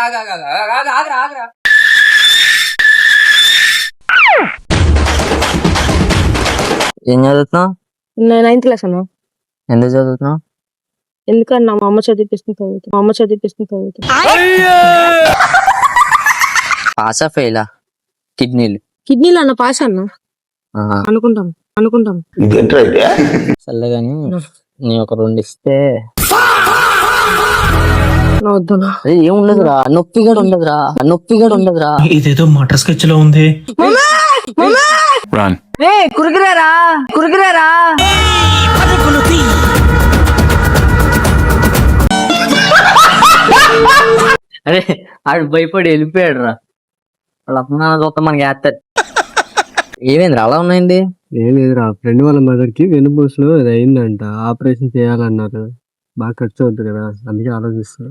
ఆగరా. ఏం చదువుతున్నావు? నేను 9th క్లాస్ అన్నా. ఎందుకు చదువుతున్నావు? ఎందుకన్నా మా అమ్మ చదివిపిస్తుంది. పాసా ఫెయిలా? కిడ్నీలు అన్న పాస్ అన్న అనుకుంటాం. సర్లే గాని నీ ఒక 2 ఇస్తే. వద్దనా? ఏముండదురా, నొప్పి కూడా ఉండదురా. ఇదేదో మటర్ స్కెచ్ లో ఉంది. కురుకురారా అరే ఆడు భయపడి వెళ్ళిపోయాడు రా. వాళ్ళ అమ్మ చూస్తే మనకి వేస్తారు. ఏమైంది అలా ఉన్నాయండి? ఏం లేదురా, ఫ్రెండ్ వాళ్ళ మదర్ కి వెన్నుపూసలో అది అయిందంట, ఆపరేషన్ చేయాలన్నారు. బాగా ఖర్చు అవుతుంది కదా, అందుకే ఆలోచిస్తాను.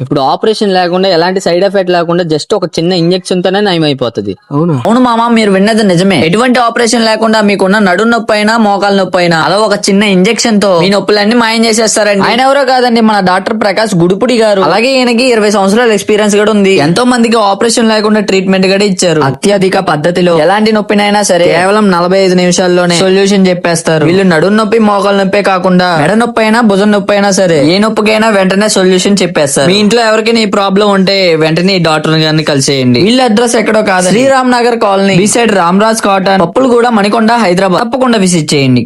ఇప్పుడు ఆపరేషన్ లేకుండా ఎలాంటి సైడ్ ఎఫెక్ట్ లేకుండా జస్ట్ ఒక చిన్న ఇంజెక్షన్ తోనే నయం అయిపోతుంది. అవును మామ, మీరు విన్నది నిజమే. ఎటువంటి ఆపరేషన్ లేకుండా మీకున్న నడు నొప్పి అయినా మోకాల నొప్పి అయినా అలా ఒక చిన్న ఇంజెక్షన్ తో మీ నొప్పులన్నీ మాయం చేసేస్తారండి. ఆయన ఎవరో కాదండి, మన డాక్టర్ ప్రకాష్ గుడిపుడి గారు. అలాగే ఈయనకి 20 సంవత్సరాల ఎక్స్పీరియన్స్ కూడా ఉంది. ఎంతో మందికి ఆపరేషన్ లేకుండా ట్రీట్మెంట్ కూడా ఇచ్చారు. అత్యధిక పద్ధతిలో ఎలాంటి నొప్పినైనా సరే కేవలం 45 నిమిషాల్లోనే సొల్యూషన్ చెప్పేస్తారు. వీళ్ళు నడు నొప్పి మోకాల నొప్పి కాకుండా మెడ నొప్పి అయినా భుజం నొప్పి అయినా సరే ఏ నొప్పికైనా వెంటనే సొల్యూషన్ చెప్పేస్తారు. మీ ఇంట్లో ఎవరికైనా ఈ ప్రాబ్లం ఉంటే వెంటనే ఈ డాక్టర్ గారిని కలిసేయండి. వీళ్ళ అడ్రస్ ఎక్కడో కాదు, శ్రీరామ్ నగర్ కాలనీ, బిసైడ్ రామరాజ్ కాటన్, పప్పులు కూడా, మణికొండ, హైదరాబాద్. తప్పకుండా విజిట్ చేయండి.